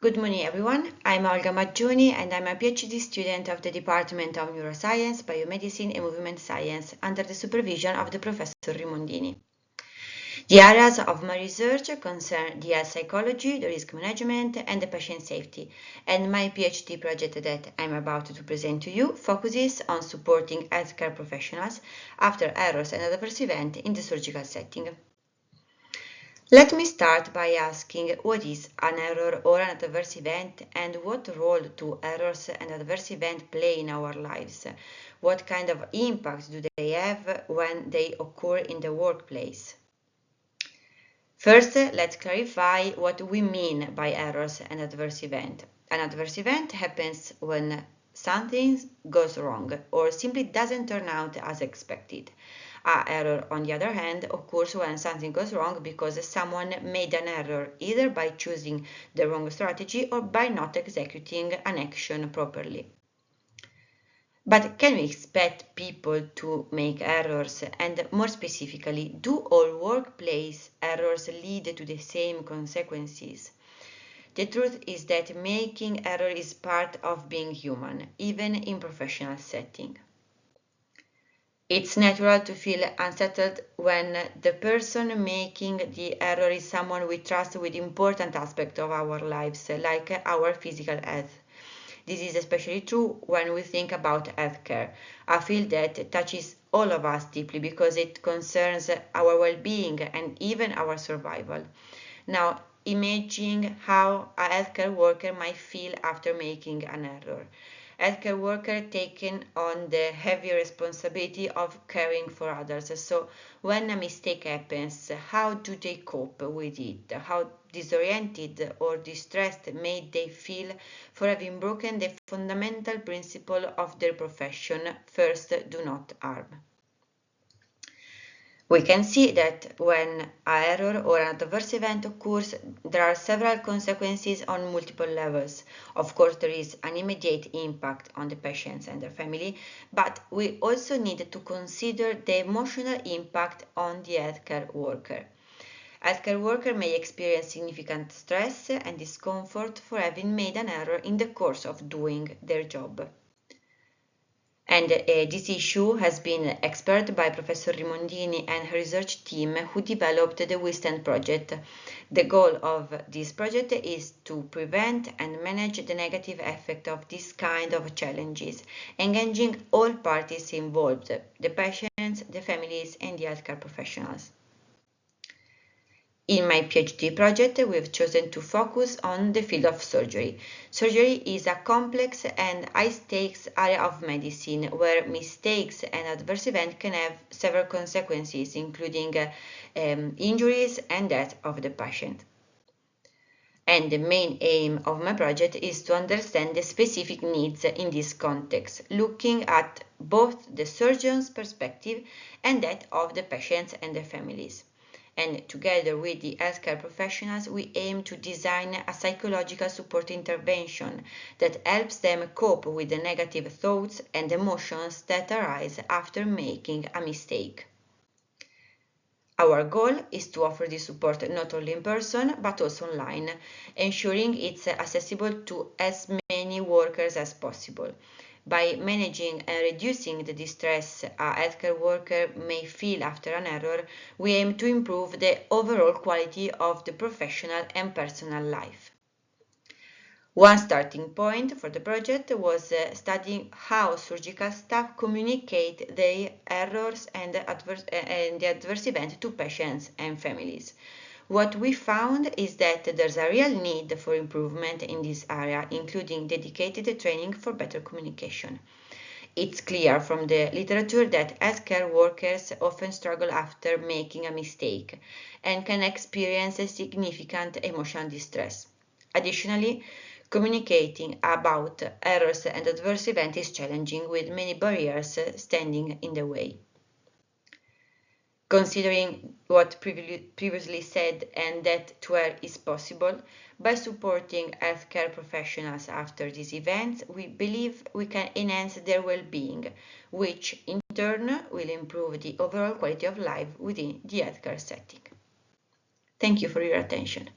Good morning, everyone. I'm Olga Maggioni, and I'm a PhD student of the Department of Neuroscience, Biomedicine, and Movement Science under the supervision of the Professor Rimondini. The areas of my research concern the health psychology, the risk management, and the patient safety, and my PhD project that I'm about to present to you focuses on supporting healthcare professionals after errors and adverse events in the surgical setting. Let me start by asking what is an error or an adverse event and what role do errors and adverse events play in our lives? What kind of impact do they have when they occur in the workplace? First, let's clarify what we mean by errors and adverse event. An adverse event happens when something goes wrong or simply doesn't turn out as expected. An error, on the other hand, occurs when something goes wrong because someone made an error either by choosing the wrong strategy or by not executing an action properly. But can we expect people to make errors? And more specifically, do all workplace errors lead to the same consequences? The truth is that making error is part of being human, even in professional setting. It's natural to feel unsettled when the person making the error is someone we trust with important aspects of our lives, like our physical health. This is especially true when we think about healthcare, a field that touches all of us deeply because it concerns our well-being and even our survival. Now, imagine how a healthcare worker might feel after making an error. Healthcare worker taking on the heavy responsibility of caring for others. So when a mistake happens, how do they cope with it? How disoriented or distressed may they feel for having broken the fundamental principle of their profession, first do not harm? We can see that when an error or an adverse event occurs, there are several consequences on multiple levels. Of course, there is an immediate impact on the patients and their family, but we also need to consider the emotional impact on the healthcare worker. Healthcare worker may experience significant stress and discomfort for having made an error in the course of doing their job. And this issue has been explored by Professor Rimondini and her research team who developed the Wisdom project. The goal of this project is to prevent and manage the negative effect of this kind of challenges, engaging all parties involved, the patients, the families, and the healthcare professionals. In my PhD project, we've chosen to focus on the field of surgery. Surgery is a complex and high-stakes area of medicine where mistakes and adverse events can have several consequences, including injuries and death of the patient. And the main aim of my project is to understand the specific needs in this context, looking at both the surgeon's perspective and that of the patients and their families. And together with the healthcare professionals, we aim to design a psychological support intervention that helps them cope with the negative thoughts and emotions that arise after making a mistake. Our goal is to offer this support not only in person but also online, ensuring it's accessible to as many workers as possible. By managing and reducing the distress a healthcare worker may feel after an error, we aim to improve the overall quality of the professional and personal life. One starting point for the project was studying how surgical staff communicate their errors and the adverse event to patients and families. What we found is that there's a real need for improvement in this area, including dedicated training for better communication. It's clear from the literature that healthcare workers often struggle after making a mistake and can experience a significant emotional distress. Additionally, communicating about errors and adverse events is challenging, with many barriers standing in the way. Considering what previously said and that to where is possible, by supporting healthcare professionals after these events, we believe we can enhance their well-being, which in turn will improve the overall quality of life within the healthcare setting. Thank you for your attention.